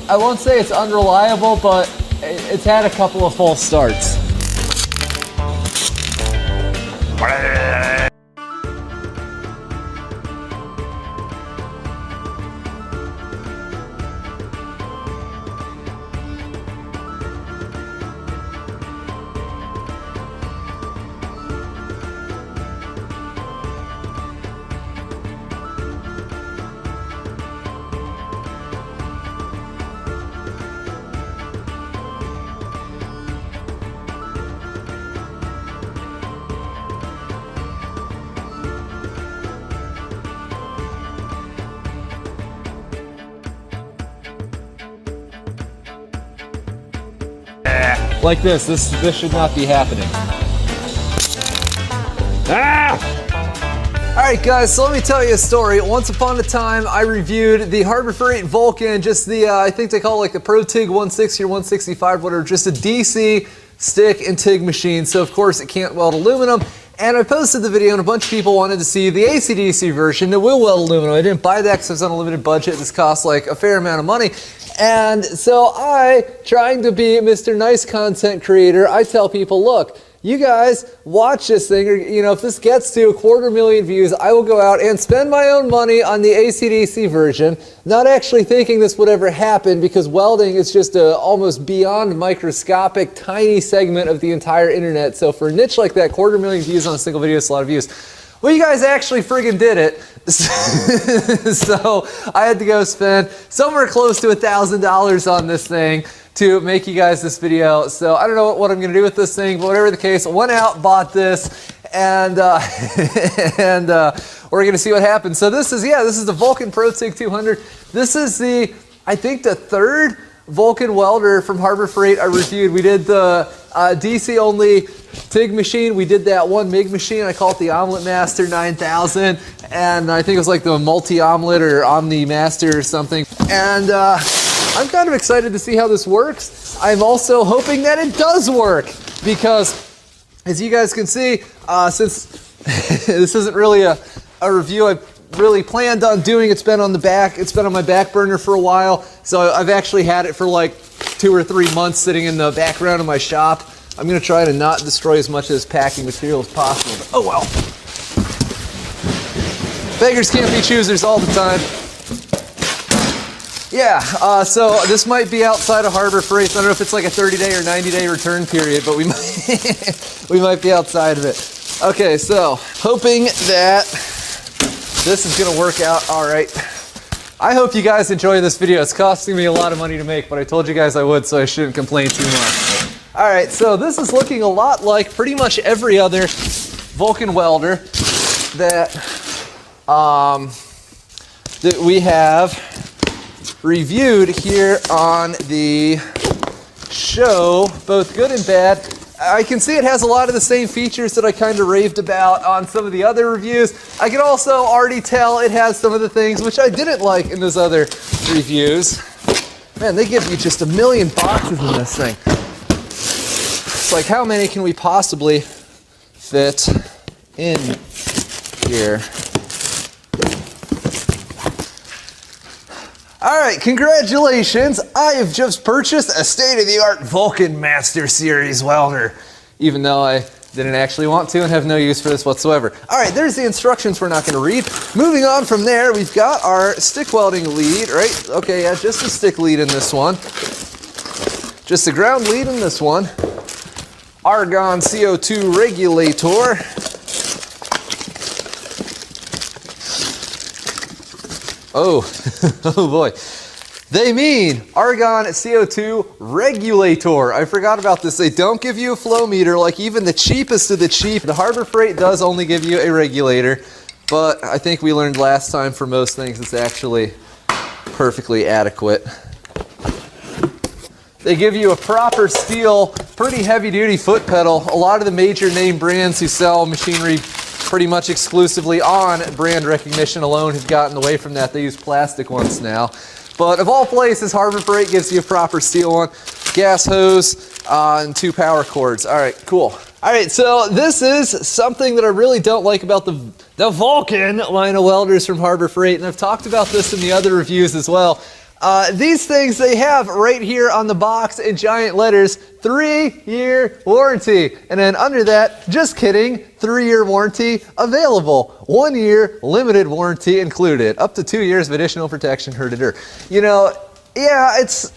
I won't say it's unreliable, but it's had a couple of false starts. Like this should not be happening. Ah! All right, guys, so let me tell you a story. Once upon a time, I reviewed the Harbor Freight Vulcan, just the, I think they call it like the Protig 160 or 165, whatever, just a DC stick and TIG machine. So of course it can't weld aluminum. And I posted the video and a bunch of people wanted to see the AC/DC version that will weld aluminum. I didn't buy that because I was on a limited budget. This costs like a fair amount of money. And so I, trying to be Mr. Nice Content Creator, I tell people, look, you guys watch this thing, or, you know, if this gets to 250,000 views, I will go out and spend my own money on the AC/DC version, not actually thinking this would ever happen because welding is just a almost beyond microscopic, tiny segment of the entire internet. So for a niche like that, 250,000 views on a single video is a lot of views. Well, you guys actually friggin' did it. So I had to go spend somewhere close to $1,000 on this thing to make you guys this video. So I don't know what I'm gonna do with this thing, but whatever the case, I went out, bought this, and we're gonna see what happens. So this is the Vulcan Protig 200. This is I think the third Vulcan welder from Harbor Freight I reviewed. We did the DC only TIG machine. We did that one MIG machine. I call it the Omelet Master 9000. And I think it was like the multi-omelet or Omni Master or something. And I'm kind of excited to see how this works. I'm also hoping that it does work because, as you guys can see, since this isn't really a review I really planned on doing, it's been on my back burner for a while. So I've actually had it for like 2 or 3 months sitting in the background of my shop. I'm gonna try to not destroy as much of this packing material as possible, but oh well. Beggars can't be choosers all the time. Yeah, so this might be outside of Harbor Freight. I don't know if it's like a 30-day or 90-day return period, but we might, we might be outside of it. Okay, so hoping that this is gonna work out all right. I hope you guys enjoy this video. It's costing me a lot of money to make, but I told you guys I would, so I shouldn't complain too much. All right, so this is looking a lot like pretty much every other Vulcan welder that that we have reviewed here on the show, both good and bad. I can see it has a lot of the same features that I kind of raved about on some of the other reviews. I can also already tell it has some of the things which I didn't like in those other reviews. Man, they give you just a million boxes in this thing. It's like, how many can we possibly fit in here? All right, congratulations. I have just purchased a state-of-the-art Vulcan Master Series welder, even though I didn't actually want to and have no use for this whatsoever. All right, there's the instructions we're not gonna read. Moving on from there, we've got our stick welding lead, right? Okay, yeah, just a stick lead in this one. Just a ground lead in this one. Argon CO2 regulator. Oh, oh boy. They mean argon CO2 regulator. I forgot about this. They don't give you a flow meter like even the cheapest of the cheap. The Harbor Freight does only give you a regulator, but I think we learned last time for most things it's actually perfectly adequate. They give you a proper steel, pretty heavy duty foot pedal. A lot of the major name brands who sell machinery pretty much exclusively on brand recognition alone have gotten away from that. They use plastic ones now. But of all places, Harbor Freight gives you a proper steel one, gas hose, and 2 power cords. All right, cool. All right, so this is something that I really don't like about the Vulcan line of welders from Harbor Freight, and I've talked about this in the other reviews as well. These things, they have right here on the box in giant letters, 3-year warranty. And then under that, just kidding, 3-year warranty available. 1 year limited warranty included. Up to 2 years of additional protection, herder. You know, yeah, it's,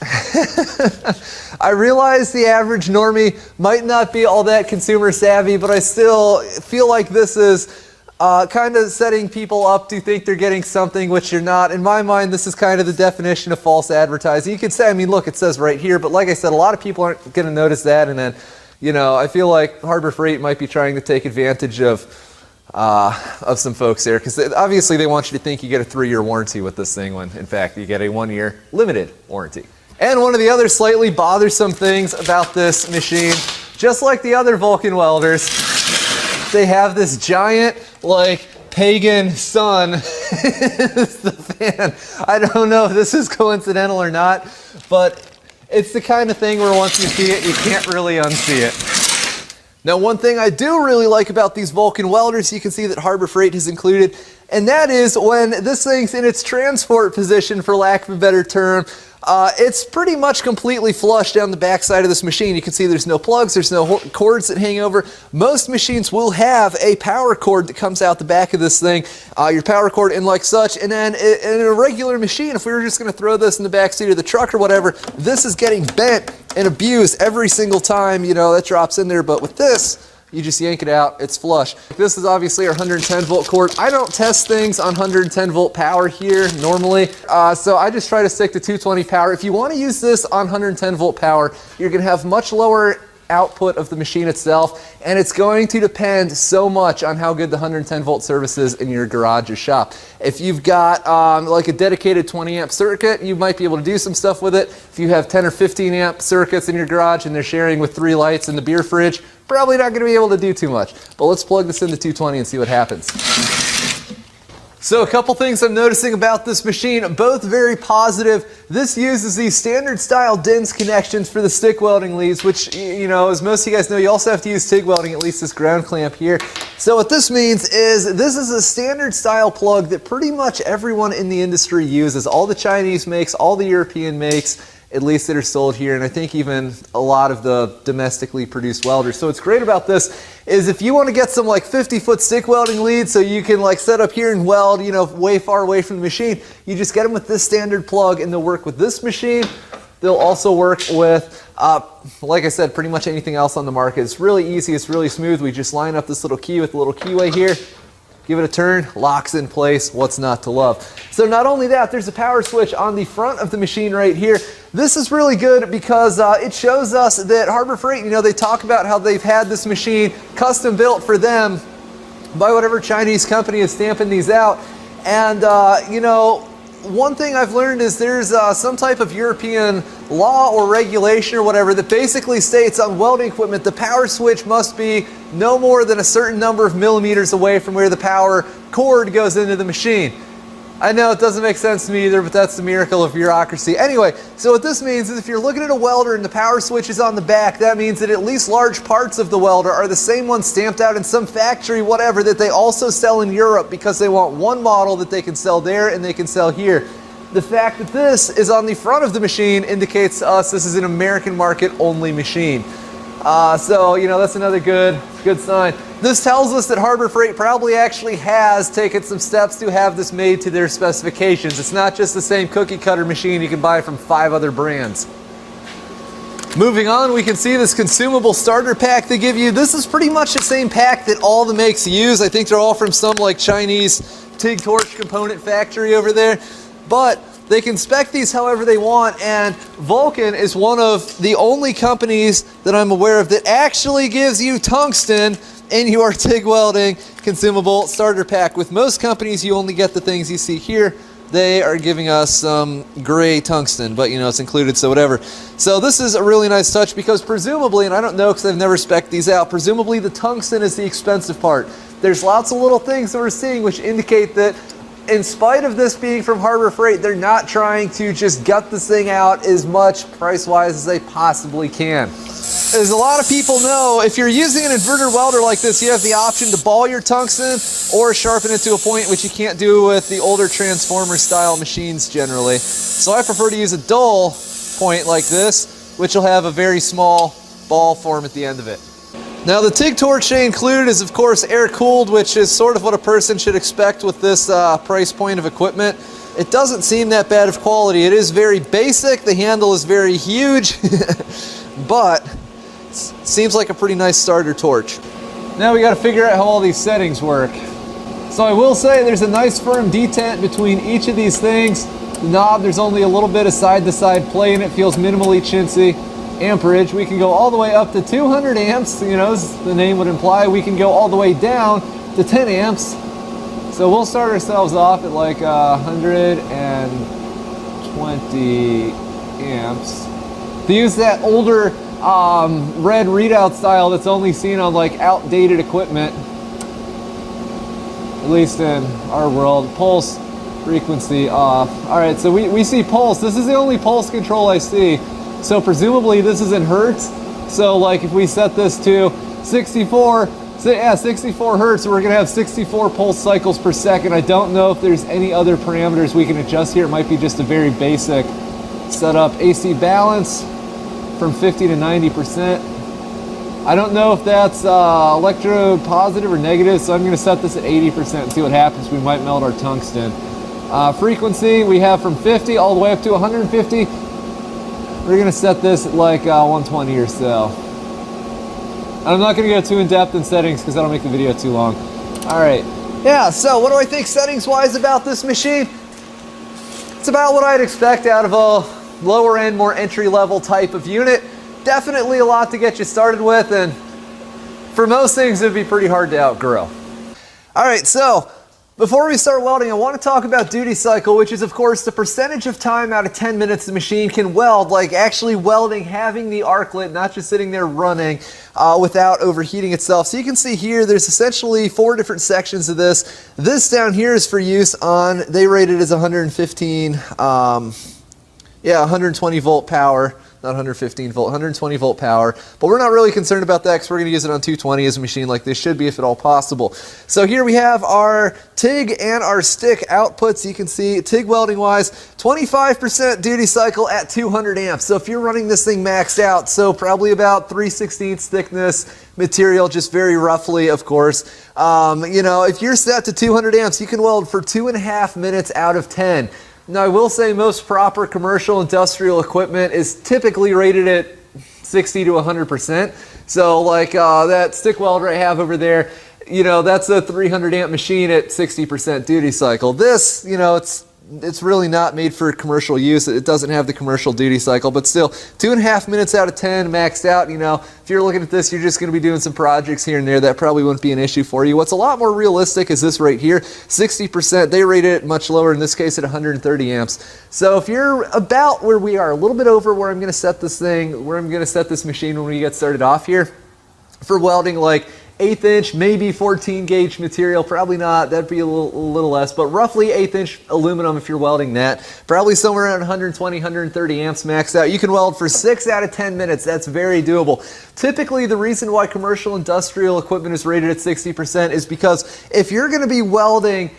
I realize the average normie might not be all that consumer savvy, but I still feel like this is kind of setting people up to think they're getting something which you're not. In my mind, this is kind of the definition of false advertising. You could say, I mean, look, it says right here, but like I said, a lot of people aren't going to notice that. And then, you know, I feel like Harbor Freight might be trying to take advantage of some folks there, because obviously they want you to think you get a 3-year warranty with this thing when in fact you get a 1-year limited warranty. And one of the other slightly bothersome things about this machine, just like the other Vulcan welders, they have this giant, like, pagan sun. It's the fan. I don't know if this is coincidental or not, but it's the kind of thing where once you see it, you can't really unsee it. Now, one thing I do really like about these Vulcan welders, you can see that Harbor Freight has included, and that is when this thing's in its transport position, for lack of a better term, it's pretty much completely flush down the back side of this machine. You can see there's no plugs, there's no cords that hang over. Most machines will have a power cord that comes out the back of this thing, your power cord in like such, and then in a regular machine, if we were just going to throw this in the back seat of the truck or whatever, this is getting bent and abused every single time, you know, that drops in there. But with this, you just yank it out, it's flush. This is obviously our 110 volt cord. I don't test things on 110 volt power here normally, so I just try to stick to 220 power. If you want to use this on 110 volt power, you're going to have much lower output of the machine itself, and it's going to depend so much on how good the 110 volt service is in your garage or shop. If you've got like a dedicated 20 amp circuit, you might be able to do some stuff with it. If you have 10 or 15 amp circuits in your garage and they're sharing with 3 lights in the beer fridge, probably not going to be able to do too much. But let's plug this into 220 and see what happens. So a couple things I'm noticing about this machine, both very positive. This uses these standard style DINS connections for the stick welding leads, which, you know, as most of you guys know, you also have to use TIG welding, at least this ground clamp here. So what this means is this is a standard style plug that pretty much everyone in the industry uses. All the Chinese makes, all the European makes, at least that are sold here, and I think even a lot of the domestically produced welders. So what's great about this is if you want to get some like 50-foot stick welding leads so you can like set up here and weld, you know, way far away from the machine, you just get them with this standard plug and they'll work with this machine. They'll also work with, like I said, pretty much anything else on the market. It's really easy, it's really smooth. We just line up this little key with the little keyway here, give it a turn, locks in place. What's not to love? So not only that, there's a power switch on the front of the machine right here. This is really good because it shows us that Harbor Freight, you know, they talk about how they've had this machine custom built for them by whatever Chinese company is stamping these out. And, you know, one thing I've learned is there's some type of European law or regulation or whatever that basically states on welding equipment the power switch must be no more than a certain number of millimeters away from where the power cord goes into the machine. I know it doesn't make sense to me either, but that's the miracle of bureaucracy. Anyway, so what this means is if you're looking at a welder and the power switch is on the back, that means that at least large parts of the welder are the same ones stamped out in some factory, whatever, that they also sell in Europe because they want one model that they can sell there and they can sell here. The fact that this is on the front of the machine indicates to us this is an American market only machine. So, you know, that's another good sign. This tells us that Harbor Freight probably actually has taken some steps to have this made to their specifications. It's not just the same cookie cutter machine you can buy from 5 other brands. Moving on, we can see this consumable starter pack they give you. This is pretty much the same pack that all the makes use. I think they're all from some like Chinese TIG Torch component factory over there. But they can spec these however they want, and Vulcan is one of the only companies that I'm aware of that actually gives you tungsten in your TIG welding consumable starter pack. With most companies, you only get the things you see here. They are giving us some gray tungsten, but you know, it's included, so whatever. So this is a really nice touch because presumably, and I don't know because I've never spec'd these out, presumably the tungsten is the expensive part. There's lots of little things that we're seeing which indicate that in spite of this being from Harbor Freight, they're not trying to just gut this thing out as much price-wise as they possibly can. as a lot of people know, if you're using an inverter welder like this, you have the option to ball your tungsten or sharpen it to a point, which you can't do with the older transformer style machines generally. So I prefer to use a dull point like this, which will have a very small ball form at the end of it. Now the TIG Torch they include is of course air cooled, which is sort of what a person should expect with this price point of equipment. It doesn't seem that bad of quality. It is very basic, the handle is very huge, but seems like a pretty nice starter torch. Now we got to figure out how all these settings work. So I will say there's a nice firm detent between each of these things. The knob, there's only a little bit of side-to-side play and it feels minimally chintzy. Amperage, we can go all the way up to 200 amps, you know, as the name would imply. We can go all the way down to 10 amps. So we'll start ourselves off at like 120 amps. To use that older red readout style that's only seen on like outdated equipment, at least in our world. Pulse frequency off. All right, so we see pulse. This is the only pulse control I see. So presumably this is in hertz. So like if we set this to 64 hertz, we're gonna have 64 pulse cycles per second. I don't know if there's any other parameters we can adjust here. It might be just a very basic setup. AC balance from 50 to 90%. I don't know if that's electrode positive or negative, so I'm gonna set this at 80% and see what happens. We might melt our tungsten. Frequency, we have from 50 all the way up to 150. We're gonna set this at like 120 or so. I'm not gonna go too in depth in settings because that'll make the video too long. All right, yeah, so what do I think settings wise about this machine? It's about what I'd expect out of a lower end, more entry level type of unit. Definitely a lot to get you started with, and for most things it'd be pretty hard to outgrow. All right, so before we start welding, I want to talk about duty cycle, which is of course the percentage of time out of 10 minutes the machine can weld, like actually welding, having the arclet, not just sitting there running without overheating itself. So you can see here, there's essentially 4 different sections of this. This down here is for use on, they rate it as 120 volt power. Not 115 volt, 120 volt power. But we're not really concerned about that because we're going to use it on 220 as a machine like this should be, if at all possible. So here we have our TIG and our stick outputs. You can see TIG welding wise, 25% duty cycle at 200 amps. So if you're running this thing maxed out, so probably about 3/16 thickness material, just very roughly, of course. You know, if you're set to 200 amps, you can weld for 2.5 minutes out of 10. Now I will say most proper commercial industrial equipment is typically rated at 60 to 100%. So like that stick welder I have over there, you know, that's a 300 amp machine at 60% duty cycle. This, you know, it's really not made for commercial use. It doesn't have the commercial duty cycle, but still 2.5 minutes out of 10 maxed out. You know, if you're looking at this, you're just going to be doing some projects here and there. That probably wouldn't be an issue for you. What's a lot more realistic is this right here, 60%. They rate it much lower, in this case at 130 amps. So if you're about where we are, a little bit over where I'm going to set this thing, where I'm going to set this machine when we get started off here, for welding like 1/8 inch, maybe 14 gauge material, probably not, that'd be a little less, but roughly 1/8 inch aluminum if you're welding that, probably somewhere around 120, 130 amps maxed out. You can weld for 6 out of 10 minutes, that's very doable. Typically the reason why commercial industrial equipment is rated at 60% is because if you're going to be welding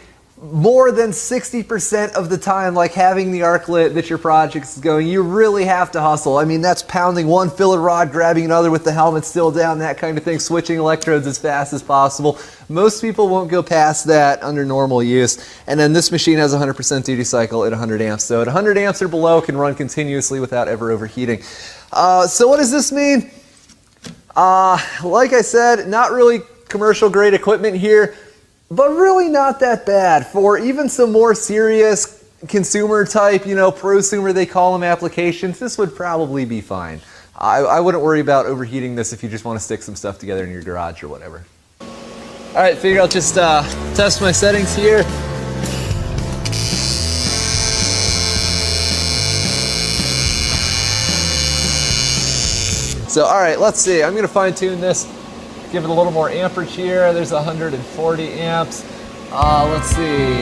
more than 60% of the time, like having the arclet that your project is going, you really have to hustle. I mean, that's pounding one filler rod, grabbing another with the helmet still down, that kind of thing, switching electrodes as fast as possible. Most people won't go past that under normal use. And then this machine has 100% duty cycle at 100 amps. So at 100 amps or below, can run continuously without ever overheating. So what does this mean? Like I said, not really commercial grade equipment here, but really not that bad for even some more serious consumer type, you know, prosumer they call them, applications. This would probably be fine. I wouldn't worry about overheating this if you just want to stick some stuff together in your garage or whatever. All right, figure I'll just test my settings here. So, all right, let's see. I'm going to fine tune this. Give it a little more amperage here. There's 140 amps. Let's see.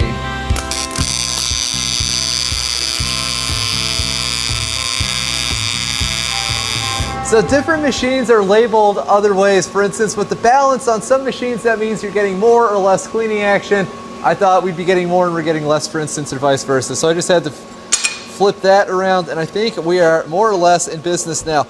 So different machines are labeled other ways. For instance, with the balance on some machines, that means you're getting more or less cleaning action. I thought we'd be getting more and we're getting less, for instance, or vice versa. So I just had to flip that around, and I think we are more or less in business now.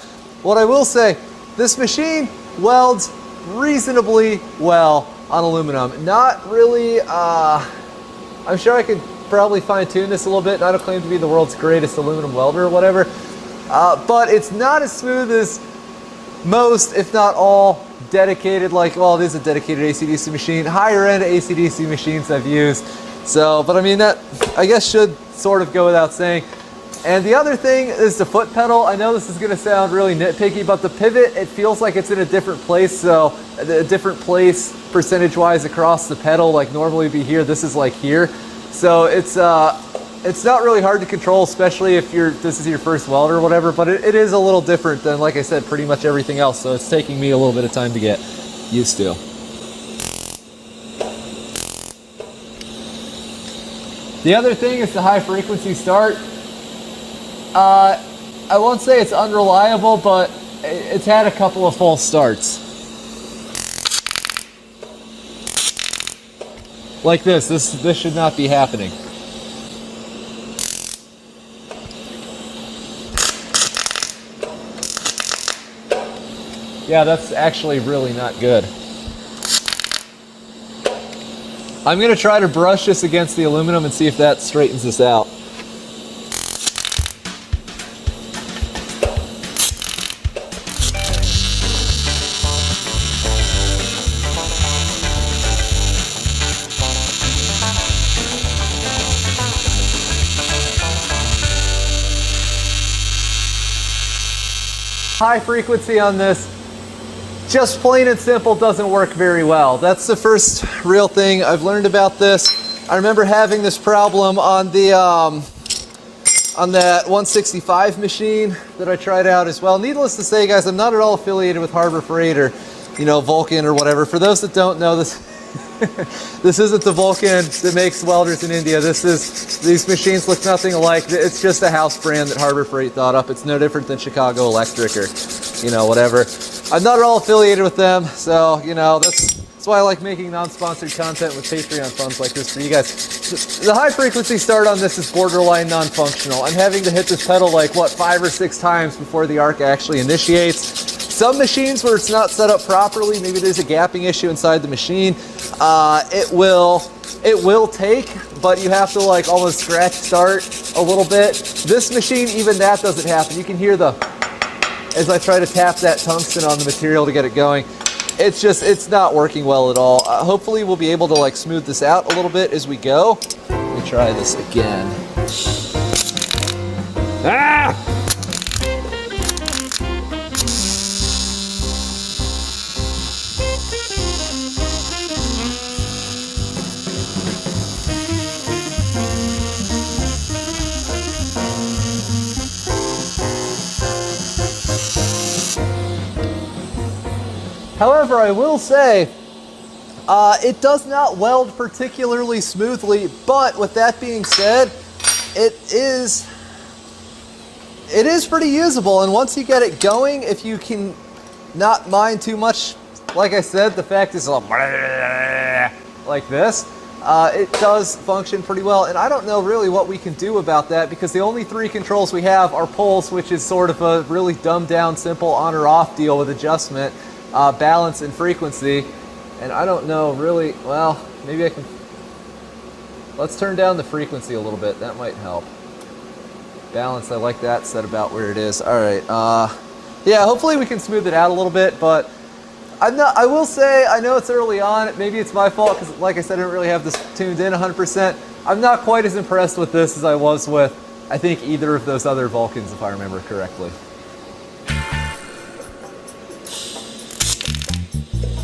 What I will say, this machine welds reasonably well on aluminum. Not really, I'm sure I could probably fine tune this a little bit, and I don't claim to be the world's greatest aluminum welder or whatever, but it's not as smooth as most, if not all, dedicated, like, well, it is a dedicated AC/DC machine, higher end AC/DC machines I've used. So, but I mean, that I guess should sort of go without saying. And the other thing is the foot pedal. I know this is going to sound really nitpicky, but the pivot, it feels like it's in a different place. So a different place percentage-wise across the pedal, like normally be here, this is like here. So it's not really hard to control, especially if this is your first welder or whatever, but it is a little different than, like I said, pretty much everything else. So it's taking me a little bit of time to get used to. The other thing is the high frequency start. I won't say it's unreliable, but it's had a couple of false starts. Like this should not be happening. Yeah, that's actually really not good. I'm going to try to brush this against the aluminum and see if that straightens this out. High frequency on this, just plain and simple, doesn't work very well. That's the first real thing I've learned about this. I remember having this problem on the on that 165 machine that I tried out as well. Needless to say, guys, I'm not at all affiliated with Harbor Freight or, you know, Vulcan or whatever. For those that don't know, this this isn't the Vulcan that makes welders in India. These machines look nothing alike. It's just a house brand that Harbor Freight thought up. It's no different than Chicago Electric or, you know, whatever. I'm not at all affiliated with them, so, you know, that's why I like making non-sponsored content with Patreon funds like this for you guys. The high frequency start on this is borderline non-functional. I'm having to hit this pedal like, what, 5 or 6 times before the arc actually initiates. Some machines where it's not set up properly, maybe there's a gapping issue inside the machine, it will take, but you have to like almost scratch start a little bit. This machine, even that doesn't happen. You can hear as I try to tap that tungsten on the material to get it going. It's not working well at all. Hopefully we'll be able to like smooth this out a little bit as we go. Let me try this again. Ah! However, I will say, it does not weld particularly smoothly, but with that being said, it is pretty usable, and once you get it going, if you can not mind too much, like I said, the fact is like this, it does function pretty well, and I don't know really what we can do about that, because the only 3 controls we have are pulse, which is sort of a really dumbed down, simple on or off deal with adjustment, balance and frequency, and I don't know really, well, maybe I can, let's turn down the frequency a little bit, that might help. Balance, I like that set about where it is. All right, yeah, hopefully we can smooth it out a little bit, but I will say, I know it's early on, maybe it's my fault, because like I said, I don't really have this tuned in 100%. I'm not quite as impressed with this as I was with, I think, either of those other Vulcans, if I remember correctly.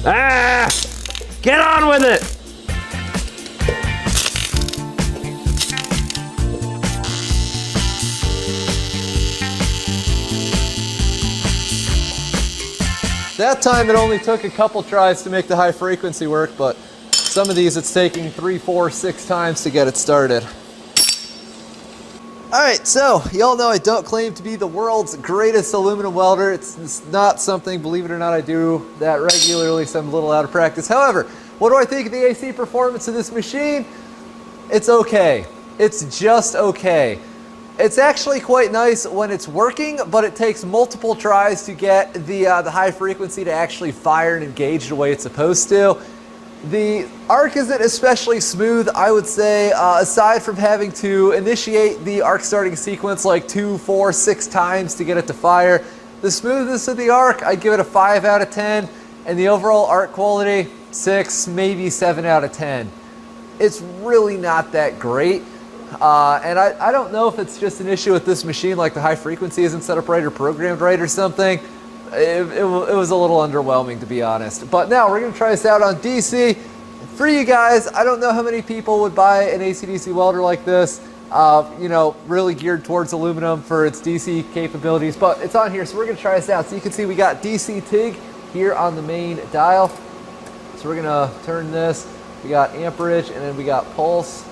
Ah! Get on with it! That time it only took a couple tries to make the high frequency work, but some of these it's taking 3, 4, 6 times to get it started. Alright, so y'all know I don't claim to be the world's greatest aluminum welder. It's not something, believe it or not, I do that regularly, so I'm a little out of practice. However, what do I think of the AC performance of this machine? It's okay. It's just okay. It's actually quite nice when it's working, but it takes multiple tries to get the high frequency to actually fire and engage the way it's supposed to. The arc isn't especially smooth, I would say, aside from having to initiate the arc starting sequence like 2, 4, 6 times to get it to fire. The smoothness of the arc, I'd give it a 5 out of 10, and the overall arc quality, 6, maybe 7 out of 10. It's really not that great, and I don't know if it's just an issue with this machine, like the high frequency isn't set up right or programmed right or something. It was a little underwhelming, to be honest. But now we're going to try this out on DC. For you guys, I don't know how many people would buy an AC/DC welder like this, you know, really geared towards aluminum for its DC capabilities, but it's on here, so we're going to try this out. So you can see we got DC TIG here on the main dial. So we're going to turn this. We got amperage, and then we got pulse.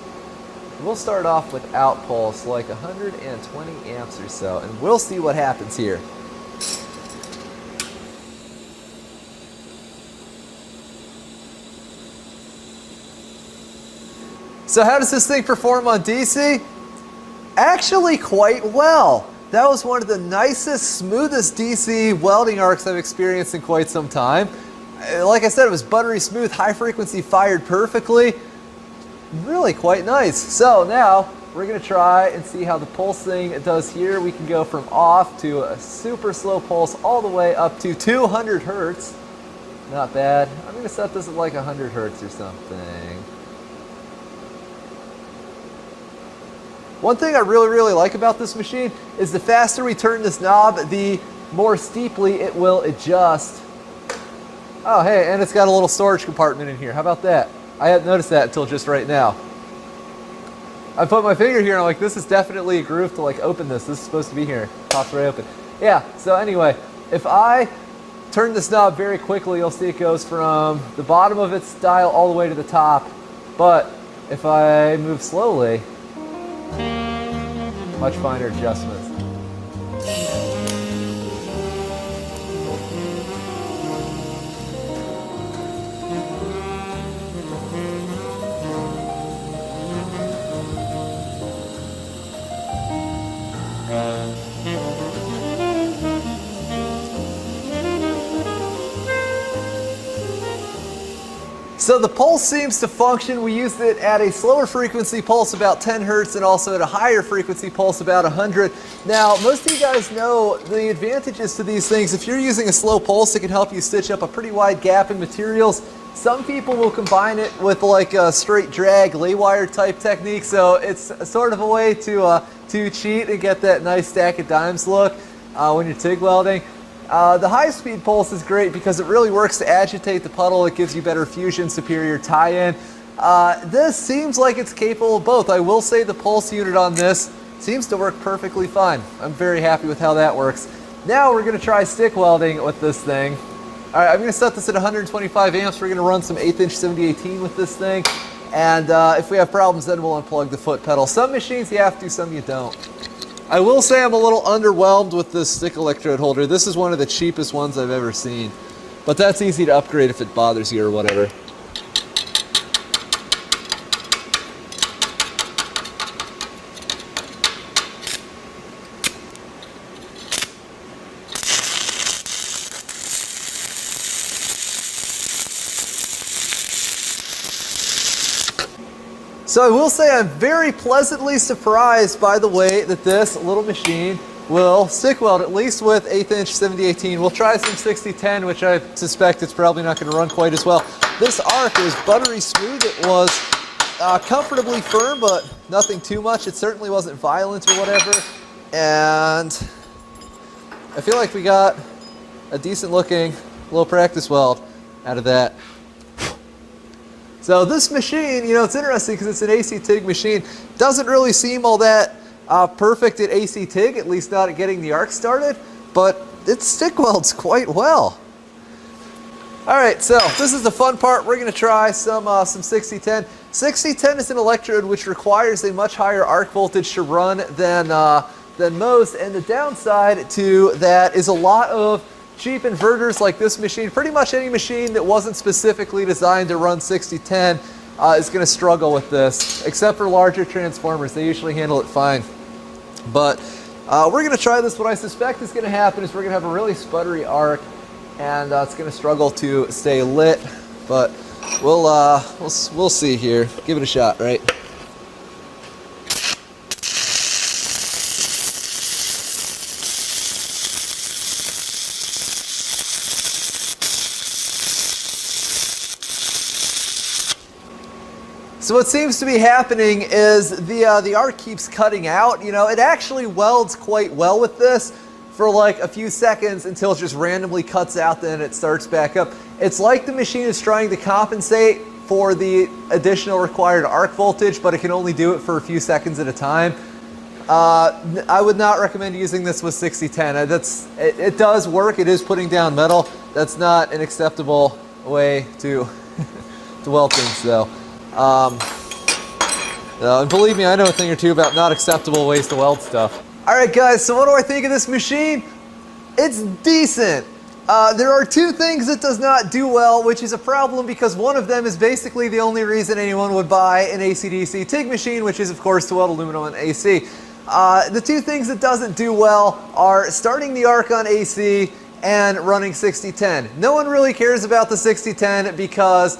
We'll start off without pulse, like 120 amps or so, and we'll see what happens here. So how does this thing perform on DC? Actually quite well. That was one of the nicest, smoothest DC welding arcs I've experienced in quite some time. Like I said, it was buttery smooth, high frequency, fired perfectly. Really quite nice. So now we're gonna try and see how the pulse thing does here. We can go from off to a super slow pulse all the way up to 200 Hertz. Not bad. I'm gonna set this at like 100 Hertz or something. One thing I really like about this machine is the faster we turn this knob, the more steeply it will adjust. Oh, hey, and it's got a little storage compartment in here. How about that? I hadn't noticed that until just right now. I put my finger here and I'm like, this is definitely a groove to like open this. This is supposed to be here. Pops right open. Yeah, so anyway, if I turn this knob very quickly, you'll see it goes from the bottom of its dial all the way to the top. But if I move slowly, much finer adjustments. So the pulse seems to function. We used it at a slower frequency pulse, about 10 Hertz, and also at a higher frequency pulse, about 100. Now, most of you guys know the advantages to these things. If you're using a slow pulse, it can help you stitch up a pretty wide gap in materials. Some people will combine it with like a straight drag lay wire type technique, so it's sort of a way to cheat and get that nice stack of dimes look when you're TIG welding. The high-speed pulse is great because it really works to agitate the puddle. It gives you better fusion, superior tie-in. This seems like it's capable of both. I will say the pulse unit on this seems to work perfectly fine. I'm very happy with how that works. Now we're going to try stick welding with this thing. All right, I'm going to set this at 125 amps. We're going to run some 1/8" 7018 with this thing. And if we have problems, then we'll unplug the foot pedal. Some machines you have to, some you don't. I will say I'm a little underwhelmed with this stick electrode holder. This is one of the cheapest ones I've ever seen. But that's easy to upgrade if it bothers you or whatever. So I will say I'm very pleasantly surprised by the way that this little machine will stick weld, at least with 1/8" 7018. We'll try some 6010, which I suspect it's probably not going to run quite as well. This arc was buttery smooth. It was comfortably firm, but nothing too much. It certainly wasn't violent or whatever. And I feel like we got a decent looking little practice weld out of that. So this machine, you know, it's interesting because it's an AC TIG machine. Doesn't really seem all that perfect at AC TIG, at least not at getting the arc started, but it stick welds quite well. All right, so this is the fun part. We're going to try some 6010. 6010 is an electrode which requires a much higher arc voltage to run than most, and the downside to that is a lot of cheap inverters like this machine. Pretty much any machine that wasn't specifically designed to run 6010 is going to struggle with this, except for larger transformers. They usually handle it fine. But we're going to try this. What I suspect is going to happen is we're going to have a really sputtery arc, and it's going to struggle to stay lit. But we'll see here. Give it a shot, right? So what seems to be happening is the arc keeps cutting out. You know, it actually welds quite well with this for like a few seconds until it just randomly cuts out, then it starts back up. It's like the machine is trying to compensate for the additional required arc voltage, but it can only do it for a few seconds at a time. I would not recommend using this with 6010. It does work. It is putting down metal. That's not an acceptable way to to weld things, though. And believe me, I know a thing or two about not acceptable ways to weld stuff. Alright guys, so what do I think of this machine? It's decent. There are two things it does not do well, which is a problem because one of them is basically the only reason anyone would buy an AC/DC TIG machine, which is of course to weld aluminum and AC. The two things it doesn't do well are starting the arc on AC and running 6010. No one really cares about the 6010 because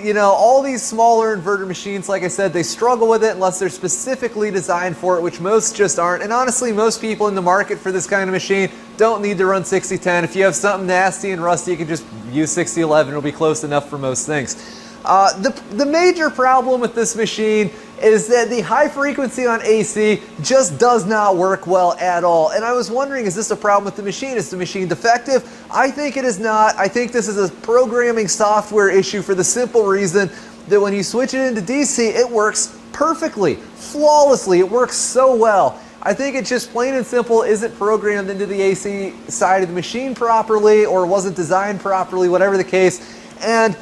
you know, all these smaller inverter machines, like I said, they struggle with it unless they're specifically designed for it, which most just aren't. And honestly, most people in the market for this kind of machine don't need to run 6010. If you have something nasty and rusty, you can just use 6011. It'll be close enough for most things. The major problem with this machine is that the high frequency on AC just does not work well at all. And I was wondering, is this a problem with the machine? Is the machine defective? I think it is not. I think this is a programming software issue for the simple reason that when you switch it into DC, it works perfectly, flawlessly. It works so well. I think it just plain and simple isn't programmed into the AC side of the machine properly, or wasn't designed properly, whatever the case. And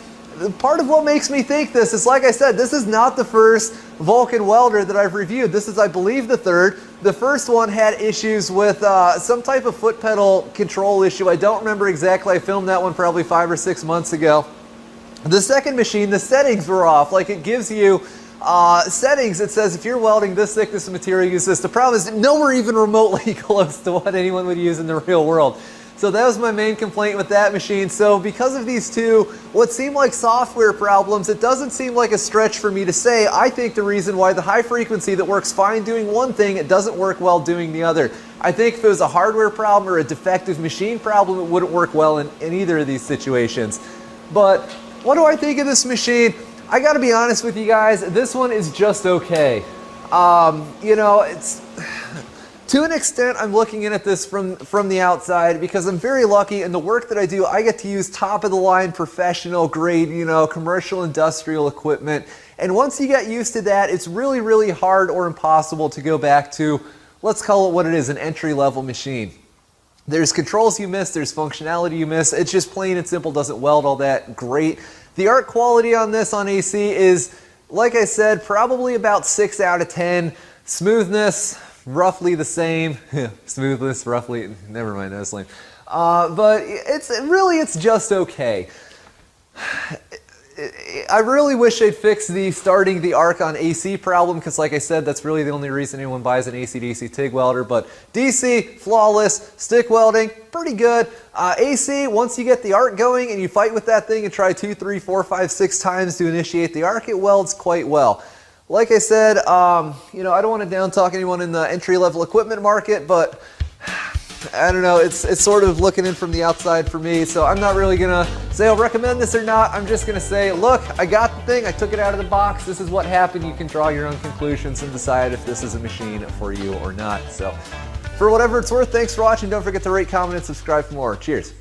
part of what makes me think this is, like I said, this is not the first Vulcan welder that I've reviewed. This is, I believe, the third. The first one had issues with some type of foot pedal control issue. I don't remember exactly. I filmed that one probably 5 or 6 months ago. The second machine, the settings were off. Like, it gives you settings. It says if you're welding this thickness of material, use this. The problem is nowhere even remotely close to what anyone would use in the real world. So that was my main complaint with that machine. So because of these two, what seemed like software problems, it doesn't seem like a stretch for me to say, I think the reason why the high frequency that works fine doing one thing, it doesn't work well doing the other. I think if it was a hardware problem or a defective machine problem, it wouldn't work well in either of these situations. But what do I think of this machine? I gotta be honest with you guys, this one is just okay. You know, it's... To an extent, I'm looking in at this from the outside because I'm very lucky in the work that I do. I get to use top-of-the-line, professional grade, you know, commercial industrial equipment. And once you get used to that, it's really, really hard or impossible to go back to, let's call it what it is, an entry-level machine. There's controls you miss, there's functionality you miss. It's just plain and simple doesn't weld all that great. The arc quality on this on AC is, like I said, probably about 6 out of 10. Smoothness, roughly the same. Smoothness, roughly, never mind, that's lame. But it's just okay. I really wish they'd fix the starting the arc on AC problem, because like I said, that's really the only reason anyone buys an AC/DC TIG welder. But DC, flawless. Stick welding, pretty good. AC, once you get the arc going and you fight with that thing and try 2, 3, 4, 5, 6 times to initiate the arc, it welds quite well. Like I said, you know, I don't want to down talk anyone in the entry-level equipment market, but I don't know, it's sort of looking in from the outside for me, so I'm not really gonna say I'll recommend this or not. I'm just gonna say, look, I got the thing, I took it out of the box, this is what happened. You can draw your own conclusions and decide if this is a machine for you or not. So for whatever it's worth, thanks for watching. Don't forget to rate, comment, and subscribe for more. Cheers.